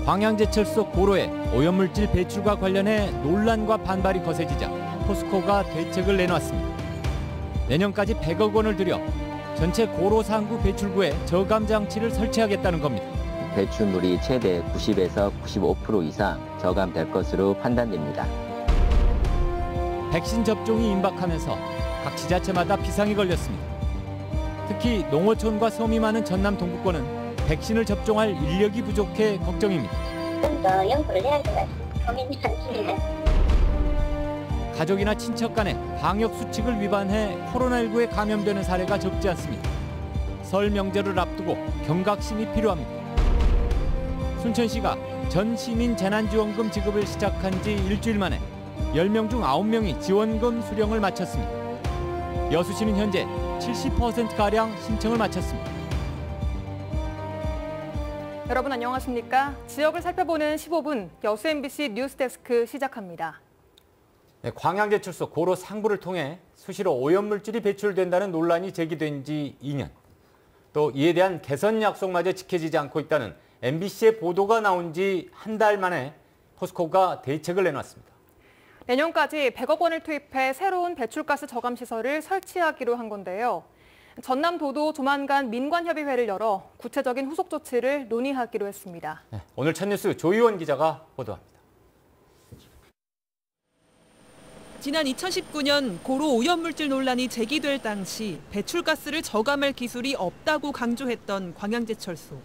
광양제철소 고로의 오염물질 배출과 관련해 논란과 반발이 거세지자 포스코가 대책을 내놨습니다. 내년까지 100억 원을 들여 전체 고로 상구 배출구에 저감 장치를 설치하겠다는 겁니다. 배출물이 최대 90에서 95% 이상 저감될 것으로 판단됩니다. 백신 접종이 임박하면서 각 지자체마다 비상이 걸렸습니다. 특히 농어촌과 섬이 많은 전남 동부권은 백신을 접종할 인력이 부족해 걱정입니다. 좀 더 연구를 해야 할 것 같습니다. 고민이 많습니다. 가족이나 친척 간에 방역 수칙을 위반해 코로나19에 감염되는 사례가 적지 않습니다. 설 명절을 앞두고 경각심이 필요합니다. 순천시가 전 시민 재난지원금 지급을 시작한 지 일주일 만에 10명 중 9명이 지원금 수령을 마쳤습니다. 여수시는 현재 70%가량 신청을 마쳤습니다. 여러분 안녕하십니까? 지역을 살펴보는 15분 여수 MBC 뉴스데스크 시작합니다. 네, 광양제철소 고로 상부를 통해 수시로 오염물질이 배출된다는 논란이 제기된 지 2년. 또 이에 대한 개선 약속마저 지켜지지 않고 있다는 MBC의 보도가 나온 지 한 달 만에 포스코가 대책을 내놨습니다. 내년까지 100억 원을 투입해 새로운 배출가스 저감 시설을 설치하기로 한 건데요. 전남도도 조만간 민관협의회를 열어 구체적인 후속 조치를 논의하기로 했습니다. 네, 오늘 첫 뉴스 조희원 기자가 보도합니다. 지난 2019년 고로 오염물질 논란이 제기될 당시 배출가스를 저감할 기술이 없다고 강조했던 광양제철소.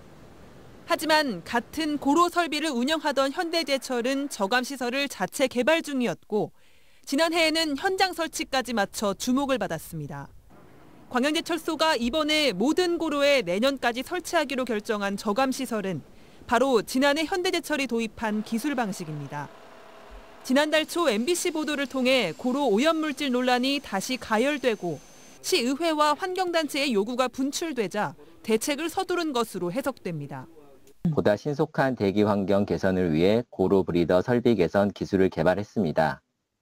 하지만 같은 고로 설비를 운영하던 현대제철은 저감 시설을 자체 개발 중이었고 지난해에는 현장 설치까지 마쳐 주목을 받았습니다. 광양제철소가 이번에 모든 고로에 내년까지 설치하기로 결정한 저감 시설은 바로 지난해 현대제철이 도입한 기술 방식입니다. 지난달 초 MBC 보도를 통해 고로 오염물질 논란이 다시 가열되고 시의회와 환경단체의 요구가 분출되자 대책을 서두른 것으로 해석됩니다. 보다 신속한 대기 환경 개선을 위해 고로 브리더 설비 개선 기술을 개발했습니다.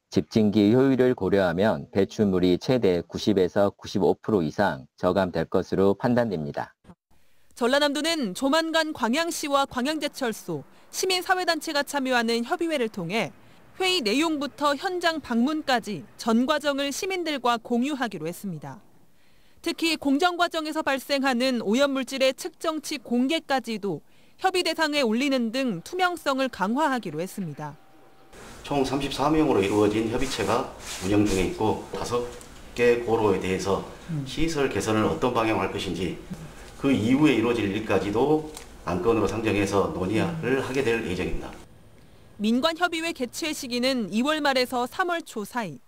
집진기 효율을 고려하면 배출물이 최대 90에서 95% 이상 저감될 것으로 판단됩니다. 전라남도는 조만간 광양시와 광양제철소, 시민사회단체가 참여하는 협의회를 통해 회의 내용부터 현장 방문까지 전 과정을 시민들과 공유하기로 했습니다. 특히 공정 과정에서 발생하는 오염물질의 측정치 공개까지도 협의 대상에 올리는 등 투명성을 강화하기로 했습니다. 총 34명으로 이루어진 협의체가 운영 중에 있고 5개 고로에 대해서 시설 개선을 어떤 방향으로 할 것인지 그 이후에 이루어질 일까지도 안건으로 상정해서 논의를 하게 될 예정입니다. 민관협의회 개최 시기는 2월 말에서 3월 초 사이.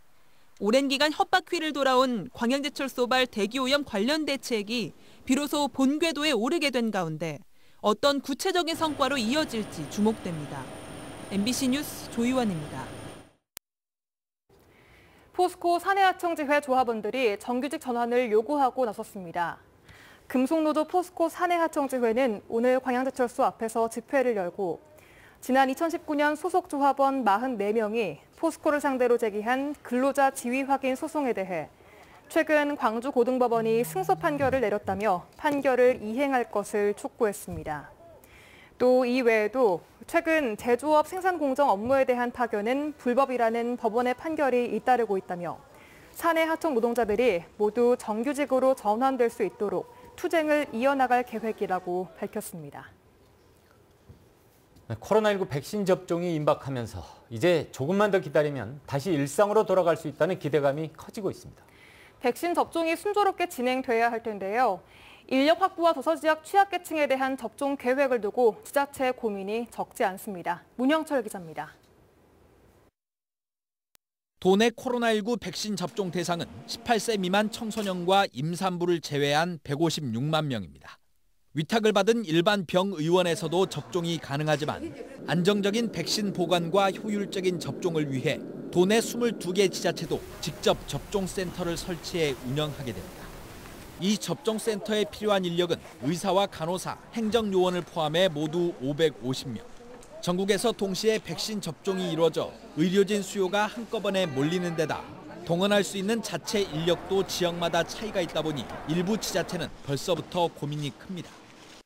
오랜 기간 헛바퀴를 돌아온 광양제철소발 대기오염 관련 대책이 비로소 본궤도에 오르게 된 가운데 어떤 구체적인 성과로 이어질지 주목됩니다. MBC 뉴스 조희원입니다. 포스코 사내하청지회 조합원들이 정규직 전환을 요구하고 나섰습니다. 금속노조 포스코 사내하청지회는 오늘 광양제철소 앞에서 집회를 열고 지난 2019년 소속 조합원 44명이 포스코를 상대로 제기한 근로자 지위 확인 소송에 대해 최근 광주고등법원이 승소 판결을 내렸다며 판결을 이행할 것을 촉구했습니다. 또 이 외에도 최근 제조업 생산 공정 업무에 대한 파견은 불법이라는 법원의 판결이 잇따르고 있다며 사내 하청 노동자들이 모두 정규직으로 전환될 수 있도록 투쟁을 이어나갈 계획이라고 밝혔습니다. 코로나19 백신 접종이 임박하면서 이제 조금만 더 기다리면 다시 일상으로 돌아갈 수 있다는 기대감이 커지고 있습니다. 백신 접종이 순조롭게 진행돼야 할 텐데요. 인력 확보와 도서지역 취약계층에 대한 접종 계획을 두고 지자체의 고민이 적지 않습니다. 문영철 기자입니다. 도내 코로나19 백신 접종 대상은 18세 미만 청소년과 임산부를 제외한 156만 명입니다. 위탁을 받은 일반 병의원에서도 접종이 가능하지만 안정적인 백신 보관과 효율적인 접종을 위해 도내 22개 지자체도 직접 접종센터를 설치해 운영하게 됩니다. 이 접종센터에 필요한 인력은 의사와 간호사, 행정요원을 포함해 모두 550명. 전국에서 동시에 백신 접종이 이루어져 의료진 수요가 한꺼번에 몰리는 데다 동원할 수 있는 자체 인력도 지역마다 차이가 있다 보니 일부 지자체는 벌써부터 고민이 큽니다.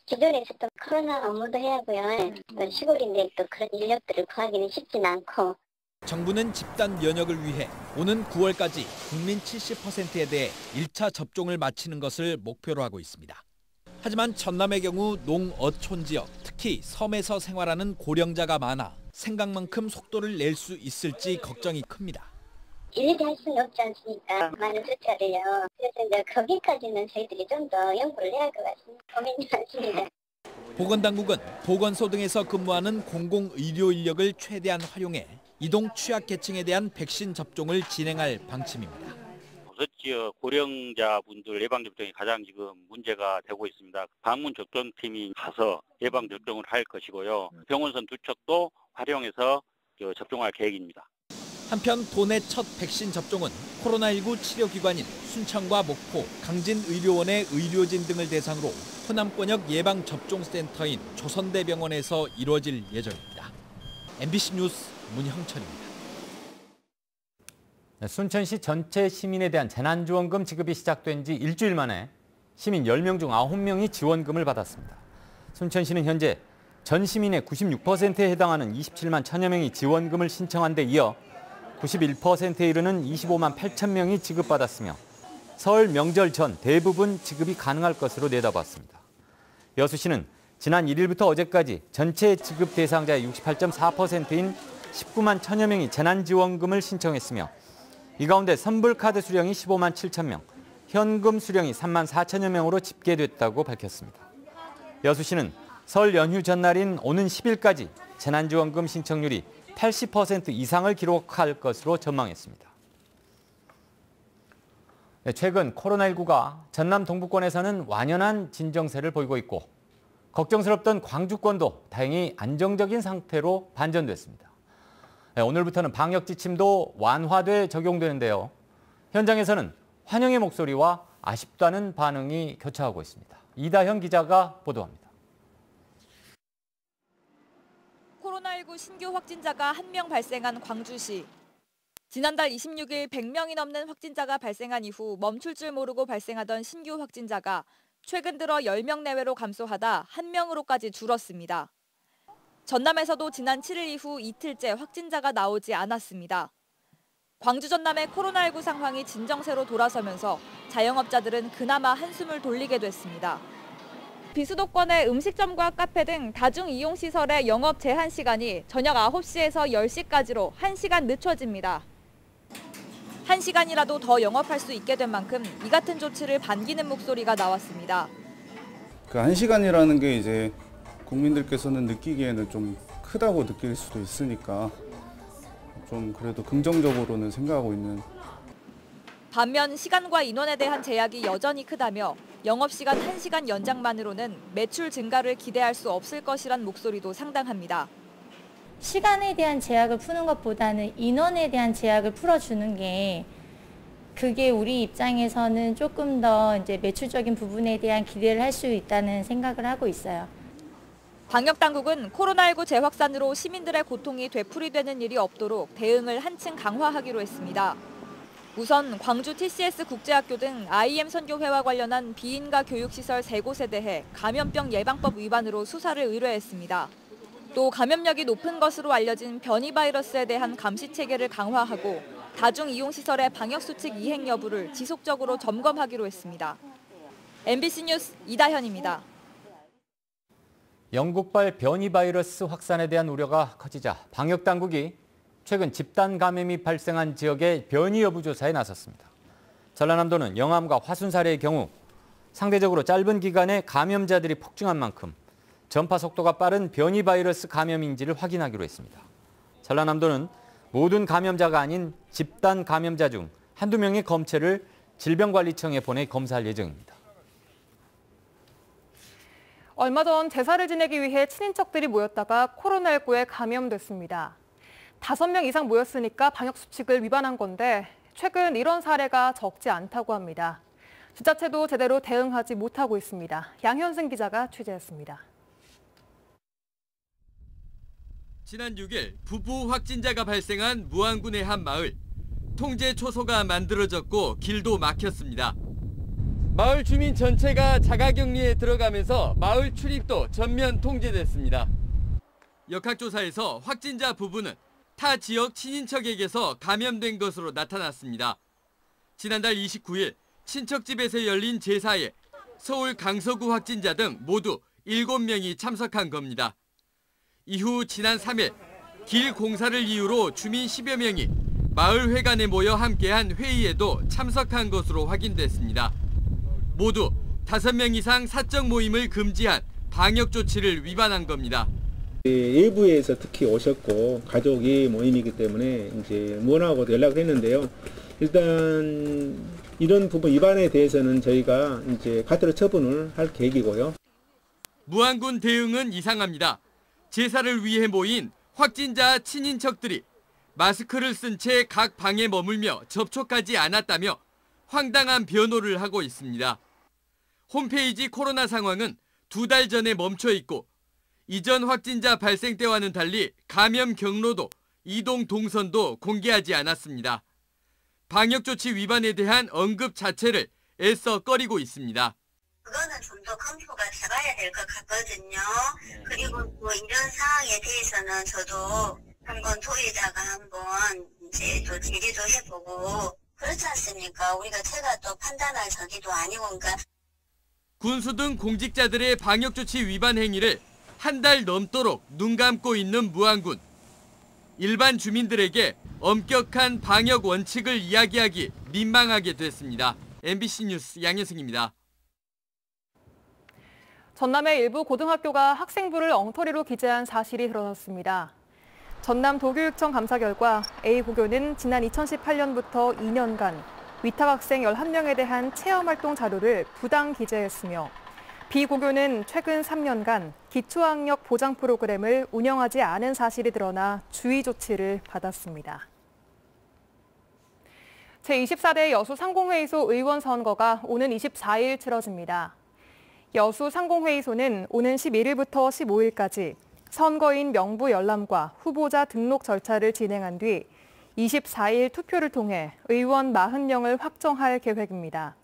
기존에서 또 코로나 업무도 해야 하고요. 또 시골인데 또 그런 인력들을 구하기는 쉽진 않고. 정부는 집단 면역을 위해 오는 9월까지 국민 70%에 대해 1차 접종을 마치는 것을 목표로 하고 있습니다. 하지만 전남의 경우 농어촌 지역, 특히 섬에서 생활하는 고령자가 많아 생각만큼 속도를 낼 수 있을지 걱정이 큽니다. 일일이 할 수는 없지 않습니까? 많은 숫자를요. 그래서 이제 거기까지는 저희들이 좀 더 연구를 해야 할 것 같습니다. 고민이 많습니다. 보건당국은 보건소 등에서 근무하는 공공의료 인력을 최대한 활용해 이동 취약계층에 대한 백신 접종을 진행할 방침입니다. 도서지역 고령자분들 예방접종이 가장 지금 문제가 되고 있습니다. 방문 접종팀이 가서 예방접종을 할 것이고요. 병원선 두 척도 활용해서 접종할 계획입니다. 한편 도내 첫 백신 접종은 코로나19 치료기관인 순천과 목포, 강진의료원의 의료진 등을 대상으로 호남권역 예방접종센터인 조선대병원에서 이루어질 예정입니다. MBC 뉴스 문형철입니다. 순천시 전체 시민에 대한 재난지원금 지급이 시작된 지 일주일 만에 시민 10명 중 9명이 지원금을 받았습니다. 순천시는 현재 전 시민의 96%에 해당하는 27만 1천여 명이 지원금을 신청한 데 이어 91%에 이르는 25만 8천 명이 지급받았으며 설 명절 전 대부분 지급이 가능할 것으로 내다봤습니다. 여수시는 지난 1일부터 어제까지 전체 지급 대상자의 68.4%인 19만 1천여 명이 재난지원금을 신청했으며 이 가운데 선불카드 수령이 15만 7천 명, 현금 수령이 3만 4천여 명으로 집계됐다고 밝혔습니다. 여수시는 설 연휴 전날인 오는 10일까지 재난지원금 신청률이 80% 이상을 기록할 것으로 전망했습니다. 최근 코로나19가 전남 동부권에서는 완연한 진정세를 보이고 있고 걱정스럽던 광주권도 다행히 안정적인 상태로 반전됐습니다. 오늘부터는 방역 지침도 완화돼 적용되는데요. 현장에서는 환영의 목소리와 아쉽다는 반응이 교차하고 있습니다. 이다현 기자가 보도합니다. 코로나19 신규 확진자가 1명 발생한 광주시. 지난달 26일 100명이 넘는 확진자가 발생한 이후 멈출 줄 모르고 발생하던 신규 확진자가 최근 들어 10명 내외로 감소하다 1명으로까지 줄었습니다. 전남에서도 지난 7일 이후 이틀째 확진자가 나오지 않았습니다. 광주 전남의 코로나19 상황이 진정세로 돌아서면서 자영업자들은 그나마 한숨을 돌리게 됐습니다. 비수도권의 음식점과 카페 등 다중이용시설의 영업 제한 시간이 저녁 9시에서 10시까지로 1시간 늦춰집니다. 1시간이라도 더 영업할 수 있게 된 만큼 이 같은 조치를 반기는 목소리가 나왔습니다. 그 1시간이라는 게 이제 국민들께서는 느끼기에는 좀 크다고 느낄 수도 있으니까 좀 그래도 긍정적으로는 생각하고 있는. 반면 시간과 인원에 대한 제약이 여전히 크다며 영업시간 1시간 연장만으로는 매출 증가를 기대할 수 없을 것이란 목소리도 상당합니다. 시간에 대한 제약을 푸는 것보다는 인원에 대한 제약을 풀어주는 게 그게 우리 입장에서는 조금 더 이제 매출적인 부분에 대한 기대를 할 수 있다는 생각을 하고 있어요. 방역당국은 코로나19 재확산으로 시민들의 고통이 되풀이되는 일이 없도록 대응을 한층 강화하기로 했습니다. 우선 광주 TCS 국제학교 등 IM 선교회와 관련한 비인가 교육시설 3곳에 대해 감염병 예방법 위반으로 수사를 의뢰했습니다. 또 감염력이 높은 것으로 알려진 변이 바이러스에 대한 감시 체계를 강화하고 다중이용시설의 방역수칙 이행 여부를 지속적으로 점검하기로 했습니다. MBC 뉴스 이다현입니다. 영국발 변이 바이러스 확산에 대한 우려가 커지자 방역당국이 최근 집단 감염이 발생한 지역의 변이 여부 조사에 나섰습니다. 전라남도는 영암과 화순 사례의 경우 상대적으로 짧은 기간에 감염자들이 폭증한 만큼 전파 속도가 빠른 변이 바이러스 감염인지를 확인하기로 했습니다. 전라남도는 모든 감염자가 아닌 집단 감염자 중 한두 명의 검체를 질병관리청에 보내 검사할 예정입니다. 얼마 전 제사를 지내기 위해 친인척들이 모였다가 코로나19에 감염됐습니다. 5명 이상 모였으니까 방역수칙을 위반한 건데 최근 이런 사례가 적지 않다고 합니다. 지자체도 제대로 대응하지 못하고 있습니다. 양현승 기자가 취재했습니다. 지난 6일 부부 확진자가 발생한 무안군의 한 마을. 통제 초소가 만들어졌고 길도 막혔습니다. 마을 주민 전체가 자가격리에 들어가면서 마을 출입도 전면 통제됐습니다. 역학조사에서 확진자 부부는 타 지역 친인척에게서 감염된 것으로 나타났습니다. 지난달 29일 친척집에서 열린 제사에 서울 강서구 확진자 등 모두 7명이 참석한 겁니다. 이후 지난 3일 길 공사를 이유로 주민 10여 명이 마을 회관에 모여 함께한 회의에도 참석한 것으로 확인됐습니다. 모두 5명 이상 사적 모임을 금지한 방역 조치를 위반한 겁니다. 일부에서 특히 오셨고 가족이 모임이기 때문에 이제 무언하고도 연락을 했는데요. 일단 이런 부분 위반에 대해서는 저희가 이제 가태료 처분을 할 계획이고요. 무안군 대응은 이상합니다. 제사를 위해 모인 확진자 친인척들이 마스크를 쓴 채 각 방에 머물며 접촉하지 않았다며 황당한 변호를 하고 있습니다. 홈페이지 코로나 상황은 2달 전에 멈춰 있고 이전 확진자 발생 때와는 달리 감염 경로도 이동 동선도 공개하지 않았습니다. 방역조치 위반에 대한 언급 자체를 애써 꺼리고 있습니다. 그거는 좀 더 검토가 돼봐야 될 것 같거든요. 그리고 뭐 이런 상황에 대해서는 저도 한번 토의에다가 한번 이제 또 질의도 해보고 그렇지 않습니까? 우리가 제가 또 판단할 저기도 아니고 그러니까. 군수 등 공직자들의 방역조치 위반 행위를 한 달 넘도록 눈 감고 있는 무안군. 일반 주민들에게 엄격한 방역 원칙을 이야기하기 민망하게 됐습니다. MBC 뉴스 양현승입니다. 전남의 일부 고등학교가 학생부를 엉터리로 기재한 사실이 드러났습니다. 전남 도교육청 감사 결과 A 고교는 지난 2018년부터 2년간 위탁 학생 11명에 대한 체험활동 자료를 부당 기재했으며 B 고교는 최근 3년간 기초학력 보장 프로그램을 운영하지 않은 사실이 드러나 주의 조치를 받았습니다. 제24대 여수 상공회의소 의원 선거가 오는 24일 치러집니다. 여수 상공회의소는 오는 11일부터 15일까지 선거인 명부 열람과 후보자 등록 절차를 진행한 뒤 24일 투표를 통해 의원 40명을 확정할 계획입니다.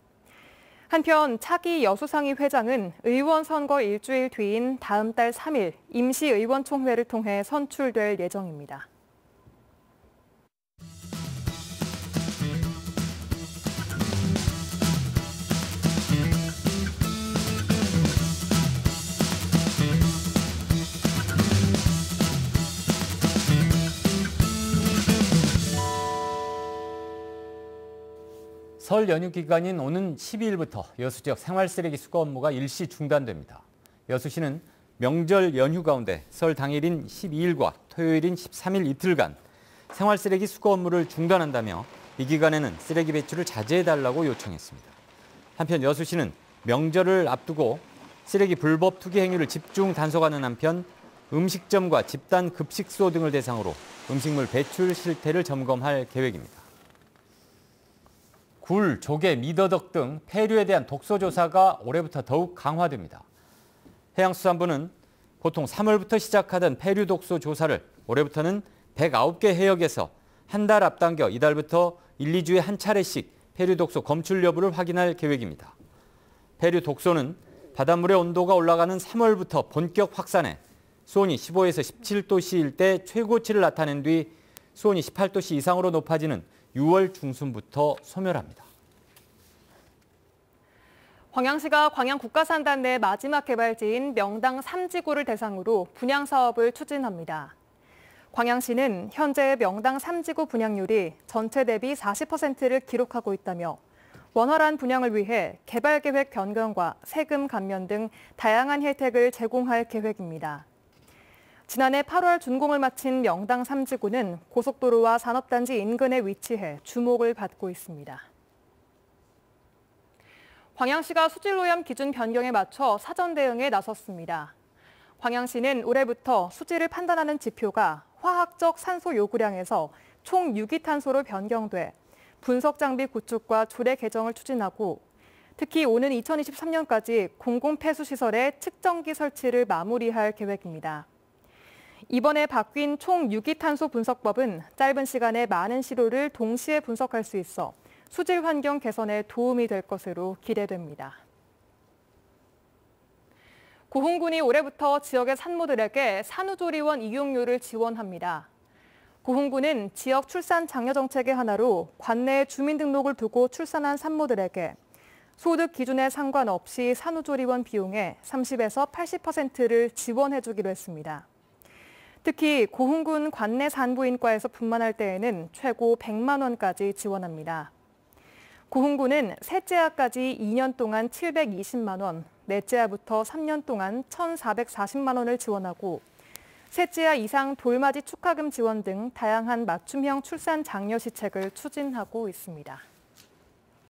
한편 차기 여수상위 회장은 의원 선거 일주일 뒤인 다음 달 3일 임시의원총회를 통해 선출될 예정입니다. 설 연휴 기간인 오는 12일부터 여수 지역 생활쓰레기 수거 업무가 일시 중단됩니다. 여수시는 명절 연휴 가운데 설 당일인 12일과 토요일인 13일 이틀간 생활쓰레기 수거 업무를 중단한다며 이 기간에는 쓰레기 배출을 자제해달라고 요청했습니다. 한편 여수시는 명절을 앞두고 쓰레기 불법 투기 행위를 집중 단속하는 한편 음식점과 집단 급식소 등을 대상으로 음식물 배출 실태를 점검할 계획입니다. 굴, 조개, 미더덕 등 폐류에 대한 독소 조사가 올해부터 더욱 강화됩니다. 해양수산부는 보통 3월부터 시작하던 폐류 독소 조사를 올해부터는 109개 해역에서 한 달 앞당겨 이달부터 1, 2주에 한 차례씩 폐류 독소 검출 여부를 확인할 계획입니다. 폐류 독소는 바닷물의 온도가 올라가는 3월부터 본격 확산해 수온이 15에서 17도씨일 때 최고치를 나타낸 뒤 수온이 18도씨 이상으로 높아지는 6월 중순부터 소멸합니다. 광양시가 광양국가산단 내 마지막 개발지인 명당 3지구를 대상으로 분양 사업을 추진합니다. 광양시는 현재 명당 3지구 분양률이 전체 대비 40%를 기록하고 있다며 원활한 분양을 위해 개발 계획 변경과 세금 감면 등 다양한 혜택을 제공할 계획입니다. 지난해 8월 준공을 마친 명당 3지구는 고속도로와 산업단지 인근에 위치해 주목을 받고 있습니다. 광양시가 수질오염 기준 변경에 맞춰 사전 대응에 나섰습니다. 광양시는 올해부터 수질을 판단하는 지표가 화학적 산소 요구량에서 총 유기탄소로 변경돼 분석 장비 구축과 조례 개정을 추진하고 특히 오는 2023년까지 공공폐수시설의 측정기 설치를 마무리할 계획입니다. 이번에 바뀐 총 유기탄소 분석법은 짧은 시간에 많은 시료를 동시에 분석할 수 있어 수질 환경 개선에 도움이 될 것으로 기대됩니다. 고흥군이 올해부터 지역의 산모들에게 산후조리원 이용료를 지원합니다. 고흥군은 지역 출산 장려 정책의 하나로 관내에 주민등록을 두고 출산한 산모들에게 소득 기준에 상관없이 산후조리원 비용의 30에서 80%를 지원해주기로 했습니다. 특히 고흥군 관내 산부인과에서 분만할 때에는 최고 100만 원까지 지원합니다. 고흥군은 셋째아까지 2년 동안 720만 원, 넷째아부터 3년 동안 1,440만 원을 지원하고 셋째아 이상 돌맞이 축하금 지원 등 다양한 맞춤형 출산 장려 시책을 추진하고 있습니다.